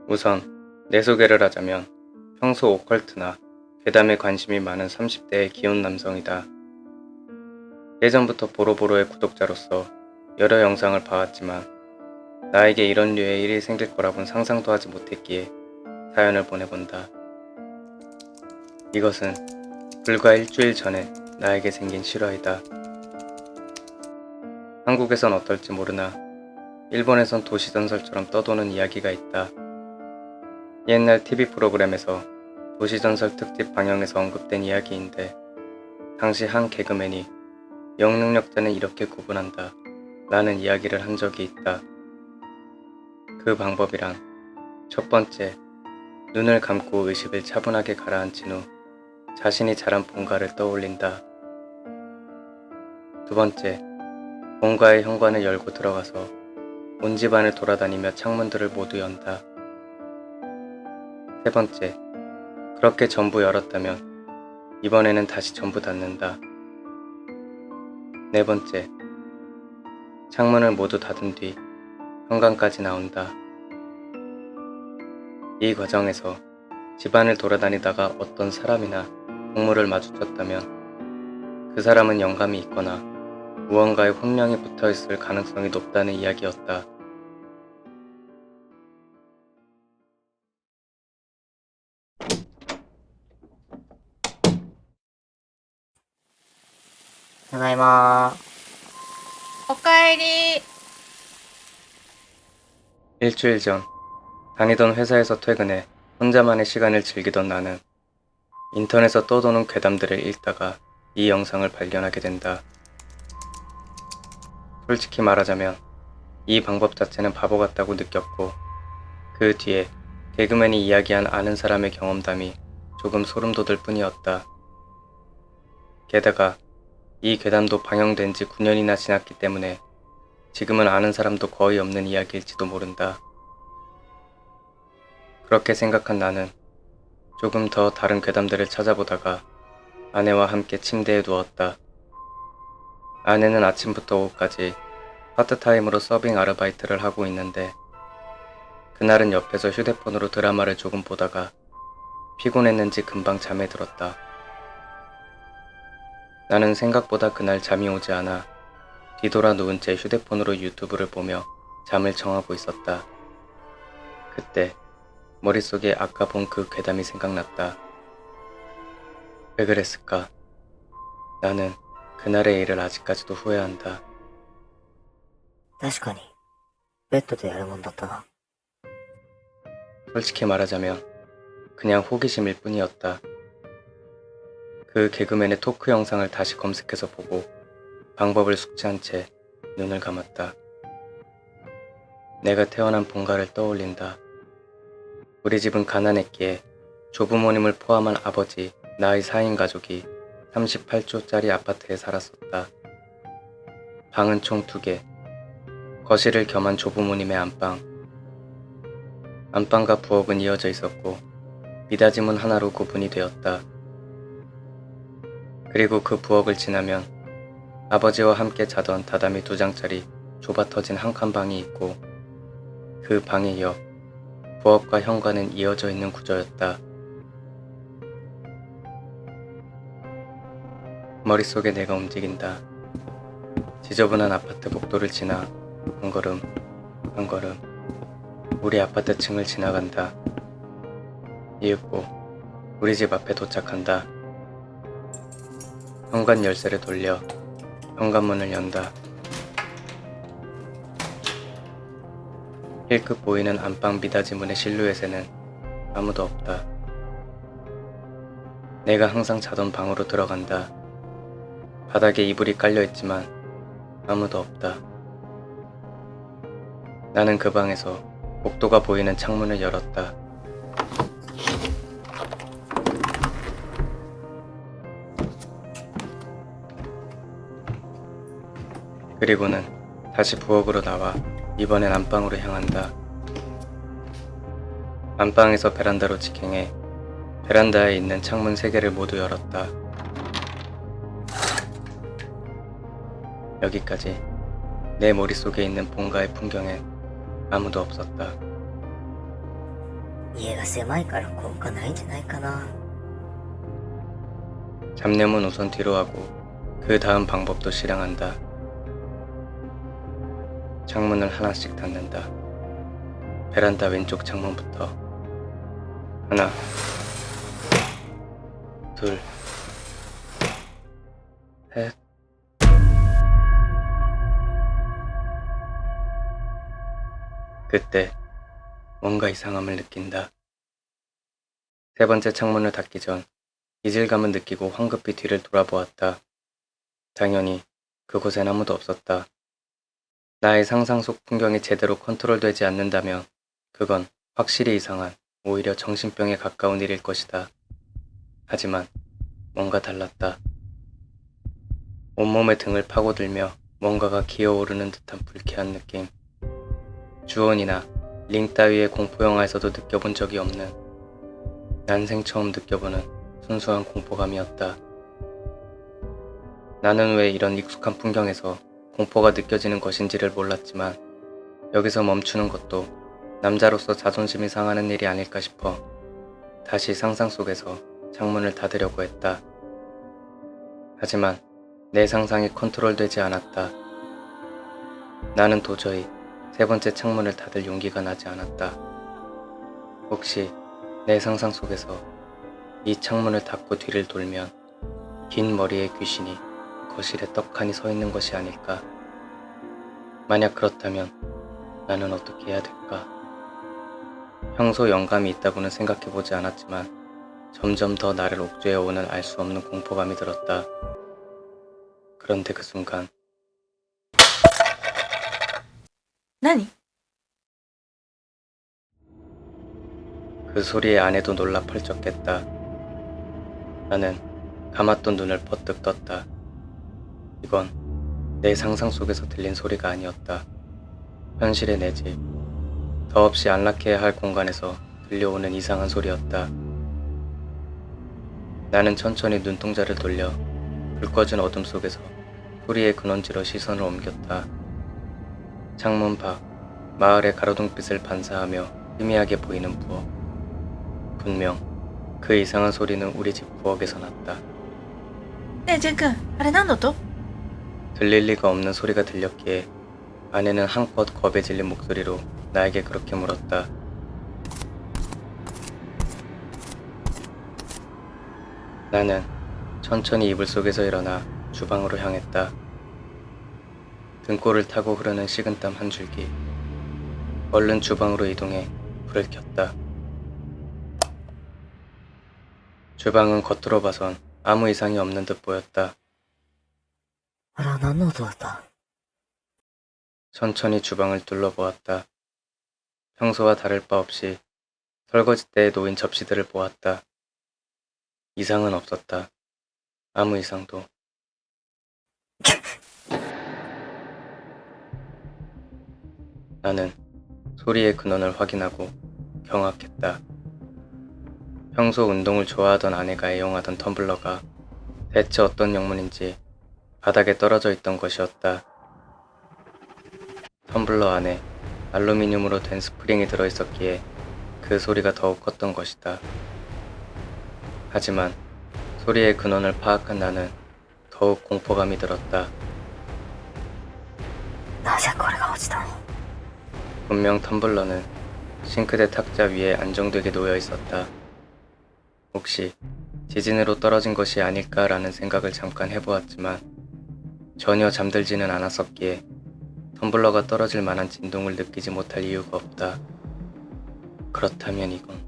우선 내 소개를 하자면 평소 오컬트나 괴담에 관심이 많은 30대의 귀여운 남성이다. 예전부터 보로보로의 구독자로서 여러 영상을 봐왔지만 나에게 이런 류의 일이 생길 거라곤 상상도 하지 못했기에 사연을 보내본다. 이것은 불과 일주일 전에 나에게 생긴 실화이다. 한국에선 어떨지 모르나 일본에선 도시전설처럼 떠도는 이야기가 있다. 옛날 TV 프로그램에서 도시전설 특집 방영에서 언급된 이야기인데 당시 한 개그맨이 영능력자는 이렇게 구분한다 라는 이야기를 한 적이 있다. 그 방법이란 첫 번째, 눈을 감고 의식을 차분하게 가라앉힌 후 자신이 잘한 본가를 떠올린다. 두 번째, 본가의 현관을 열고 들어가서 온 집안을 돌아다니며 창문들을 모두 연다. 세 번째, 그렇게 전부 열었다면 이번에는 다시 전부 닫는다. 네 번째, 창문을 모두 닫은 뒤 현관까지 나온다. 이 과정에서 집안을 돌아다니다가 어떤 사람이나 동물을 마주쳤다면 그 사람은 영감이 있거나 무언가에 혼명이 붙어있을 가능성이 높다는 이야기였다.ただいま。おかえり。 일주일 전 다니던 회사에서 퇴근해 혼자만의 시간을 즐기던 나는 인터넷에 떠도는 괴담들을 읽다가 이 영상을 발견하게 된다. 솔직히 말하자면 이 방법 자체는 바보 같다고 느꼈고 그 뒤에 개그맨이 이야기한 아는 사람의 경험담이 조금 소름 돋을 뿐이었다. 게다가 이 괴담도 방영된 지 9년이나 지났기 때문에 지금은 아는 사람도 거의 없는 이야기일지도 모른다. 그렇게 생각한 나는 조금 더 다른 괴담들을 찾아보다가 아내와 함께 침대에 누웠다. 아내는 아침부터 오후까지 파트타임으로 서빙 아르바이트를 하고 있는데 그날은 옆에서 휴대폰으로 드라마를 조금 보다가 피곤했는지 금방 잠에 들었다. 나는 생각보다 그날 잠이 오지 않아 뒤돌아 누운 채 휴대폰으로 유튜브를 보며 잠을 청하고 있었다. 그때 머릿속에 아까 본 그 괴담이 생각났다. 왜 그랬을까? 나는 그날의 일을 아직까지도 후회한다. 確かに、ベッドでやるもんだったな。 솔직히 말하자면 그냥 호기심일 뿐이었다. 그 개그맨의 토크 영상을 다시 검색해서 보고 방법을 숙지한 채 눈을 감았다. 내가 태어난 본가를 떠올린다. 우리 집은 가난했기에 조부모님을 포함한 아버지, 나의 4인 가족이 38조짜리 아파트에 살았었다. 방은 총 2개, 거실을 겸한 조부모님의 안방, 안방과 부엌은 이어져 있었고 미닫이 문 하나로 구분이 되었다. 그리고 그 부엌을 지나면 아버지와 함께 자던 다다미 2장짜리 좁아터진 한 칸 방이 있고 그 방에 이어 부엌과 현관은 이어져 있는 구조였다. 머릿속에 내가 움직인다. 지저분한 아파트 복도를 지나 한 걸음 한 걸음 우리 아파트 층을 지나간다. 이윽고 우리 집 앞에 도착한다. 현관 열쇠를 돌려 현관문을 연다. 힐끗 보이는 안방 미닫이 문의 실루엣에는 아무도 없다. 내가 항상 자던 방으로 들어간다. 바닥에 이불이 깔려있지만 아무도 없다. 나는 그 방에서 복도가 보이는 창문을 열었다. 그리고는 다시 부엌으로 나와 이번엔 안방으로 향한다. 안방에서 베란다로 직행해 베란다에 있는 창문 3개를 모두 열었다. 여기까지 내 머릿속에 있는 본가의 풍경엔 아무도 없었다. 家が狭いから効果ないんじゃないかな。 잡념은 우선 뒤로 하고 그 다음 방법도 실행한다. 창문을 하나씩 닫는다. 베란다 왼쪽 창문부터. 하나, 둘, 셋. 그때 뭔가 이상함을 느낀다. 세 번째 창문을 닫기 전 이질감을 느끼고 황급히 뒤를 돌아보았다. 당연히 그곳엔 아무도 없었다. 나의 상상 속 풍경이 제대로 컨트롤되지 않는다면 그건 확실히 이상한, 오히려 정신병에 가까운 일일 것이다. 하지만 뭔가 달랐다. 온몸에 등을 파고들며 뭔가가 기어오르는 듯한 불쾌한 느낌. 주원이나 링 따위의 공포영화에서도 느껴본 적이 없는, 난생 처음 느껴보는 순수한 공포감이었다. 나는 왜 이런 익숙한 풍경에서 공포가 느껴지는 것인지를 몰랐지만 여기서 멈추는 것도 남자로서 자존심이 상하는 일이 아닐까 싶어 다시 상상 속에서 창문을 닫으려고 했다. 하지만 내 상상이 컨트롤되지 않았다. 나는 도저히 세 번째 창문을 닫을 용기가 나지 않았다. 혹시 내 상상 속에서 이 창문을 닫고 뒤를 돌면 긴 머리의 귀신이 거실에 떡하니 서 있는 것이 아닐까? 만약 그렇다면 나는 어떻게 해야 될까? 평소 영감이 있다고는 생각해보지 않았지만 점점 더 나를 옥죄어오는 알 수 없는 공포감이 들었다. 그런데 그 순간 何 그 소리에 아내도 놀라 펄쩍했다. 나는 감았던 눈을 버뜩 떴다. 이건 내 상상 속에서 들린 소리가 아니었다. 현실의 내 집, 더없이 안락해야 할 공간에서 들려오는 이상한 소리였다. 나는 천천히 눈동자를 돌려 불 꺼진 어둠 속에서 소리의 근원지로 시선을 옮겼다. 창문 밖, 마을의 가로등빛을 반사하며 희미하게 보이는 부엌. 분명 그 이상한 소리는 우리 집 부엌에서 났다. ねえジェン君あれ何の音 들릴 리가 없는 소리가 들렸기에 아내는 한껏 겁에 질린 목소리로 나에게 그렇게 물었다. 나는 천천히 이불 속에서 일어나 주방으로 향했다. 등골을 타고 흐르는 식은땀 한 줄기. 얼른 주방으로 이동해 불을 켰다. 주방은 겉으로 봐선 아무 이상이 없는 듯 보였다. あら、何の音だった？ 천천히 주방을 둘러보았다. 평소와 다를 바 없이 설거지대에 놓인 접시들을 보았다. 이상은 없었다. 아무 이상도. 나는 소리의 근원을 확인하고 경악했다. 평소 운동을 좋아하던 아내가 애용하던 텀블러가 대체 어떤 영문인지 바닥에 떨어져 있던 것이었다. 텀블러 안에 알루미늄으로 된 스프링이 들어있었기에 그 소리가 더욱 컸던 것이다. 하지만 소리의 근원을 파악한 나는 더욱 공포감이 들었다. なぜこれが落ちたの？ 분명 텀블러는 싱크대 탁자 위에 안정되게 놓여 있었다. 혹시 지진으로 떨어진 것이 아닐까라는 생각을 잠깐 해보았지만 전혀 잠들지는 않았었기에 텀블러가 떨어질 만한 진동을 느끼지 못할 이유가 없다. 그렇다면 이건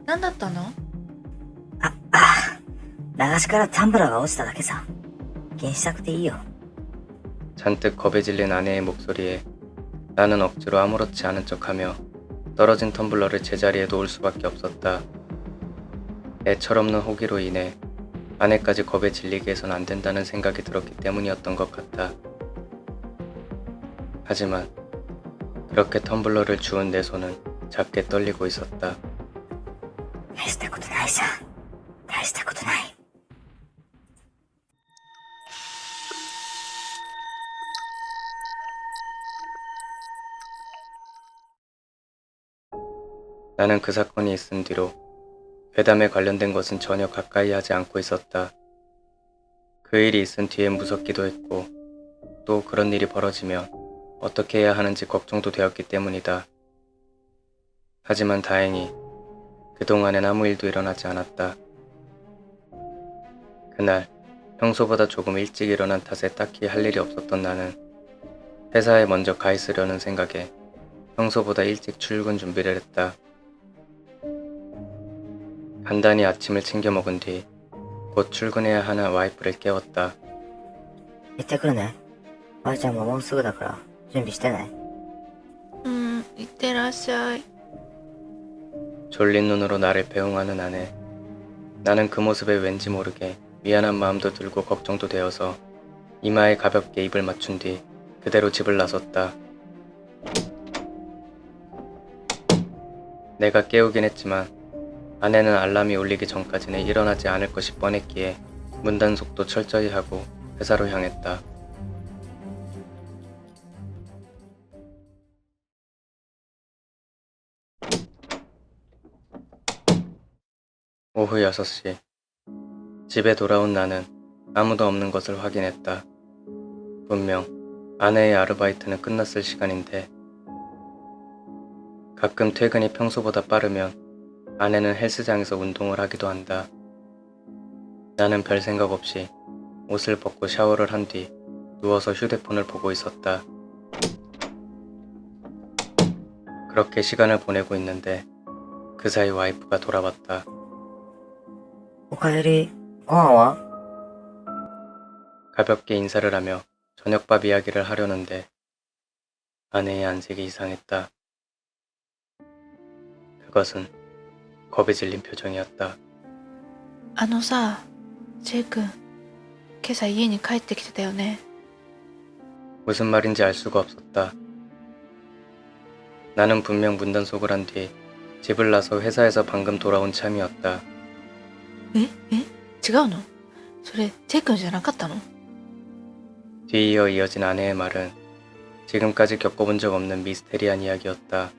何だったの流しからタンブラーが落ちただけさ。気にしなくていいよ。 잔뜩 겁에 질린 아내의 목소리에 나는 억지로 아무렇지 않은 척하며 떨어진 텀블러를 제자리에 놓을 수밖에 없었다. 내 철없는 호기로 인해 아내까지 겁에 질리게 해선 안 된다는 생각이 들었기 때문이었던 것 같다. 하지만 그렇게 텀블러를 주운 내 손은 작게 떨리고 있었다. 大したことないさ。大したことない。 아 나는 그 사건이 있은 뒤로 괴담에 관련된 것은 전혀 가까이 하지 않고 있었다. 그 일이 있은 뒤엔 무섭기도 했고 또 그런 일이 벌어지면 어떻게 해야 하는지 걱정도 되었기 때문이다. 하지만 다행히 그동안엔 아무 일도 일어나지 않았다. 그날 평소보다 조금 일찍 일어난 탓에 딱히 할 일이 없었던 나는 회사에 먼저 가 있으려는 생각에 평소보다 일찍 출근 준비를 했다. 간단히 아침을 챙겨 먹은 뒤 곧 출근해야 하는 와이프를 깨웠다. 行ってくるね。ばあちゃんももうすぐだから準備してね。いってらっしゃい。 졸린 눈으로 나를 배웅하는 아내. 나는 그 모습에 왠지 모르게 미안한 마음도 들고 걱정도 되어서 이마에 가볍게 입을 맞춘 뒤 그대로 집을 나섰다. 내가 깨우긴 했지만 아내는 알람이 울리기 전까지는 일어나지 않을 것이 뻔했기에 문단속도 철저히 하고 회사로 향했다. 오후 6시. 집에 돌아온 나는 아무도 없는 것을 확인했다. 분명 아내의 아르바이트는 끝났을 시간인데 가끔 퇴근이 평소보다 빠르면 아내는 헬스장에서 운동을 하기도 한다. 나는 별 생각 없이 옷을 벗고 샤워를 한 뒤 누워서 휴대폰을 보고 있었다. 그렇게 시간을 보내고 있는데 그 사이 와이프가 돌아왔다. おかえり。ご飯は？ 가볍게 인사를 하며 저녁밥 이야기를 하려는데 아내의 안색이 이상했다. 그것은 겁에 질린 표정이었다. あのさ、ジェイ君、今朝家に帰ってきてたよね。 무슨 말인지 알 수가 없었다. 나는 분명 문단속을 한 뒤 집을 나서 회사에서 방금 돌아온 참이었다. 違うの？それ、ジェイ君じゃなかったの？ 뒤이어 이어진 아내의 말은 지금까지 겪어본 적 없는 미스테리한 이야기였다.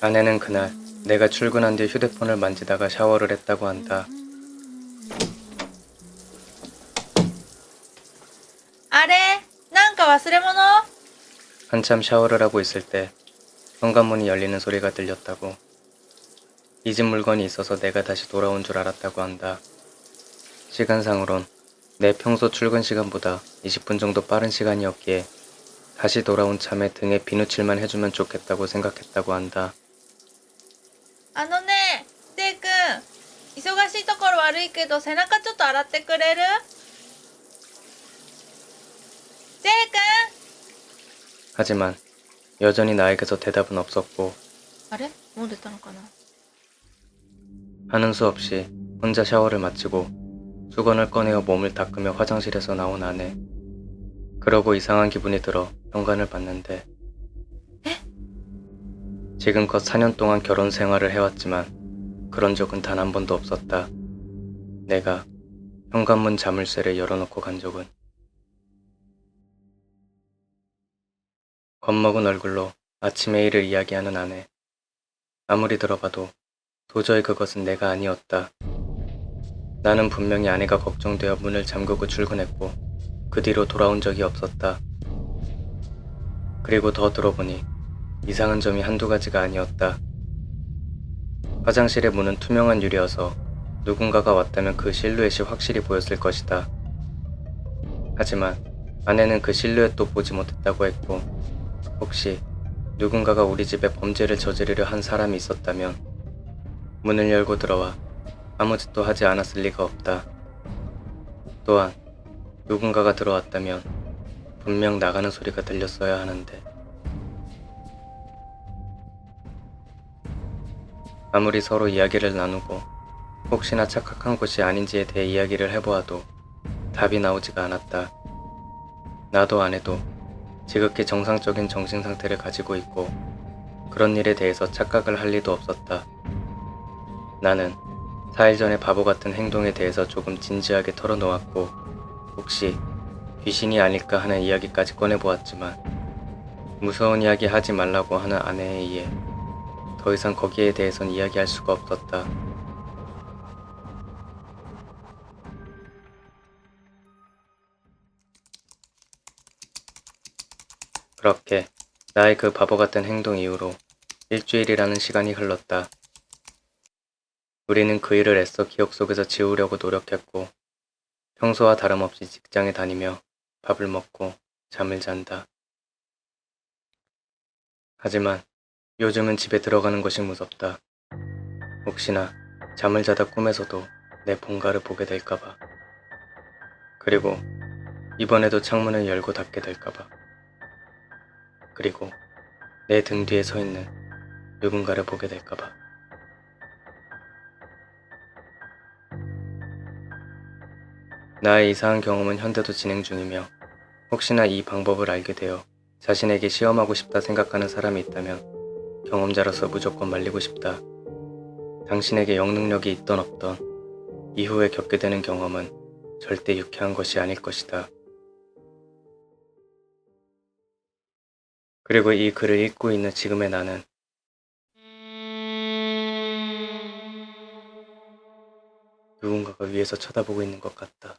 아내는 그날 내가 출근한 뒤 휴대폰을 만지다가 샤워를 했다고 한다. あれ？なんか忘れ物？ 한참 샤워를 하고 있을 때 현관문이 열리는 소리가 들렸다고. 잊은 물건이 있어서 내가 다시 돌아온 줄 알았다고 한다. 시간상으론 내 평소 출근 시간보다 20분 정도 빠른 시간이었기에 다시 돌아온 참에 등에 비누칠만 해주면 좋겠다고 생각했다고 한다. あのね、ジェイ君、忙しいところ悪いけど背中ちょっと洗ってくれる？ジェイ君！ 하지만 여전히 나에게서 대답은 없었고 あれ？もう出たのかな？ 하는 수 없이 혼자 샤워를 마치고 수건을 꺼내어 몸을 닦으며 화장실에서 나온 아내. 그러고 이상한 기분이 들어 현관을 봤는데 지금껏 4년 동안 결혼 생활을 해왔지만 그런 적은 단 한 번도 없었다. 내가 현관문 자물쇠를 열어놓고 간 적은. 겁먹은 얼굴로 아침의 일을 이야기하는 아내. 아무리 들어봐도 도저히 그것은 내가 아니었다. 나는 분명히 아내가 걱정되어 문을 잠그고 출근했고 그 뒤로 돌아온 적이 없었다. 그리고 더 들어보니 이상한 점이 한두 가지가 아니었다. 화장실의 문은 투명한 유리여서 누군가가 왔다면 그 실루엣이 확실히 보였을 것이다. 하지만 아내는 그 실루엣도 보지 못했다고 했고 혹시 누군가가 우리 집에 범죄를 저지르려 한 사람이 있었다면 문을 열고 들어와 아무 짓도 하지 않았을 리가 없다. 또한 누군가가 들어왔다면 분명 나가는 소리가 들렸어야 하는데 아무리 서로 이야기를 나누고 혹시나 착각한 곳이 아닌지에 대해 이야기를 해보아도 답이 나오지가 않았다. 나도 아내도 지극히 정상적인 정신상태를 가지고 있고 그런 일에 대해서 착각을 할 리도 없었다. 나는 4일 전에 바보 같은 행동에 대해서 조금 진지하게 털어놓았고 혹시 귀신이 아닐까 하는 이야기까지 꺼내보았지만 무서운 이야기 하지 말라고 하는 아내에 의해 더 이상 거기에 대해선 이야기할 수가 없었다. 그렇게 나의 그 바보 같은 행동 이후로 일주일이라는 시간이 흘렀다. 우리는 그 일을 애써 기억 속에서 지우려고 노력했고 평소와 다름없이 직장에 다니며 밥을 먹고 잠을 잔다. 하지만 요즘은 집에 들어가는 것이 무섭다. 혹시나 잠을 자다 꿈에서도 내 본가를 보게 될까봐. 그리고 이번에도 창문을 열고 닫게 될까봐. 그리고 내 등 뒤에 서 있는 누군가를 보게 될까봐. 나의 이상한 경험은 현대도 진행 중이며 혹시나 이 방법을 알게 되어 자신에게 시험하고 싶다 생각하는 사람이 있다면 경험자로서 무조건 말리고 싶다. 당신에게 영능력이 있던 없던 이후에 겪게 되는 경험은 절대 유쾌한 것이 아닐 것이다. 그리고 이 글을 읽고 있는 지금의 나는 누군가가 위에서 쳐다보고 있는 것 같다.